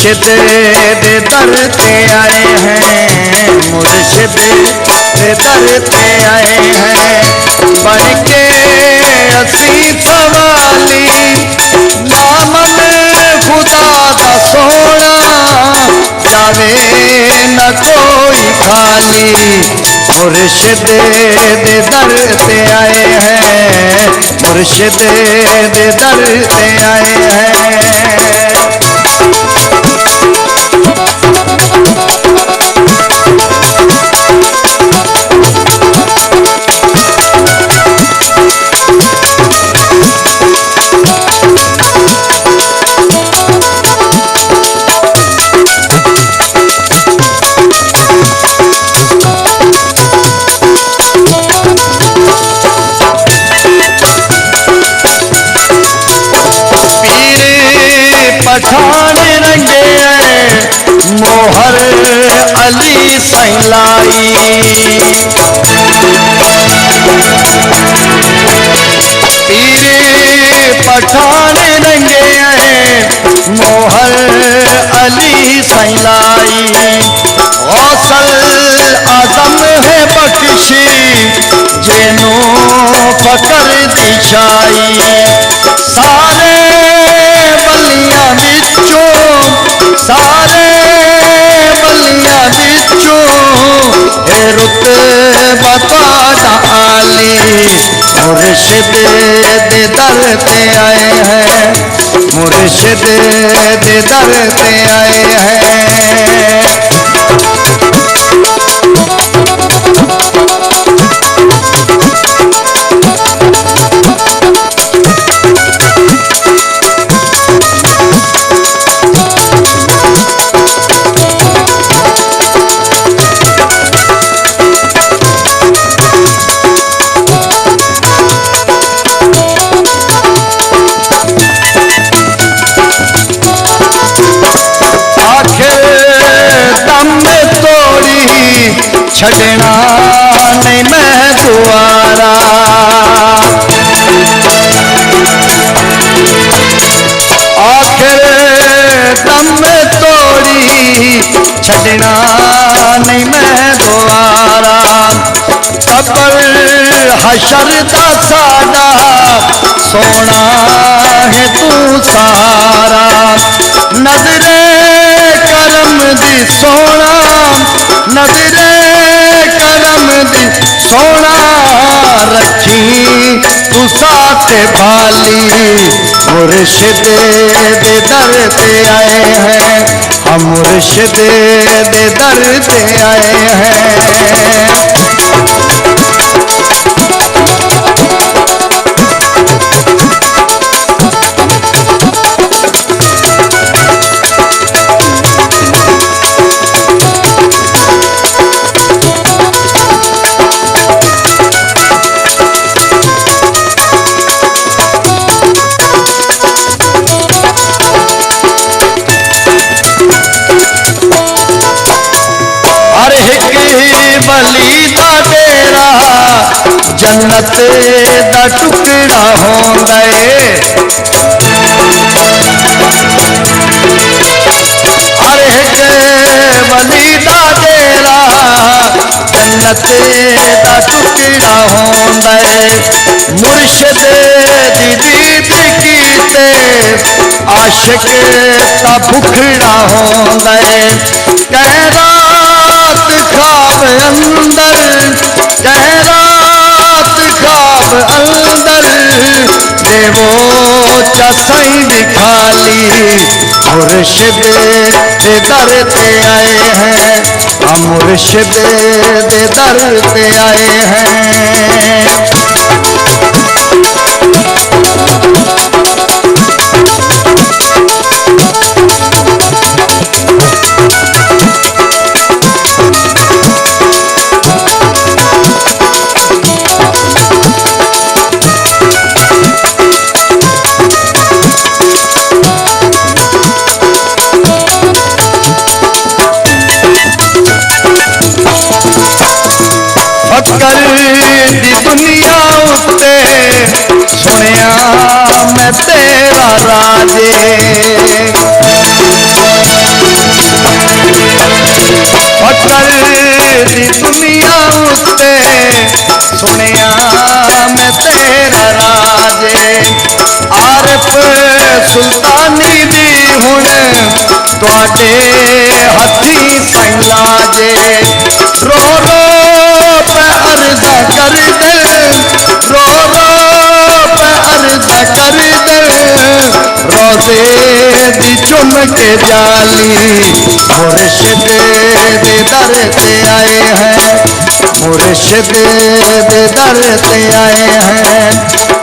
मुर्शिद दे दर पे आए हैं, मुर्शिद दे दर पे आए हैं। बन के असी सवाली नाम में खुदा दा सोना, जावे न कोई खाली। मुर्शिद दे दर पे आए हैं, मुर्शिद दे दर पे आए हैं। पठान रंगे मोहर अली सैलाई, पीरे पठान रंगे मोहर अली सैलाई। गौसल आजम है बख्शी जेनू फकर दिशाई। सारे बलियां बिचों, सारे बलियां बिचों ए रुतबा तुहाडा आली। मुर्शिद दे दर पे आए हैं, मुर्शिद दे दर पे आए हैं। छड़ना नहीं मैं दुआरा, आखिर दम तोड़ी छड़ना नहीं मैं दुआरा। कब्र हशर दा साडा सोना है तू सहारा। नजरे करम दी सोना, नजरे करम दी सोना रखी तू साथ भाली। मुर्शिद दे दर पे आए हैं, हम मुर्शिद दे दर पे आए हैं। बली दा डेरा जन्नत दा टुकड़ा होंदा है। हर एक बली दा डेरा जन्नत दा टुकड़ा होंदा है। मुर्शिद दी दीद कीते आशिक दा भुखड़ा होंदा है। कह रात ख्वाब अंदर, कह रात ख्वाब अंदर देवो चसाई दिखाली। मुर्शिद दे दर पे आए हैं, हम मुर्शिद दे दर पे आए हैं। दी दुनिया उत्ते सुनिया मैं तेरा राजे। अकल दी दुनिया उत्ते सुनिया मैं तेरा राजे आरिफ सुल्तानी दी हुण तुहाडे हथी संगलाजे रो रो पे अर्ज़ा कर दे रो रो पे अर्ज़ा कर दे रोज़े दी चुम के जाली मुर्शिद दे दर ते आए हैं मुर्शिद दे दर ते आए हैं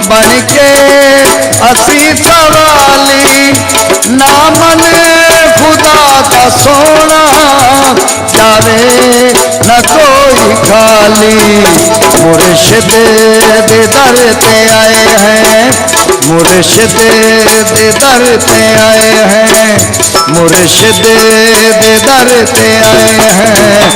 बन के असी सवाली ना मन खुदा का सोना जावे न कोई खाली मुर्शिद दे दर ते आए हैं मुर्शिद दे दर ते आए हैं मुर्शिद दे दर ते आए हैं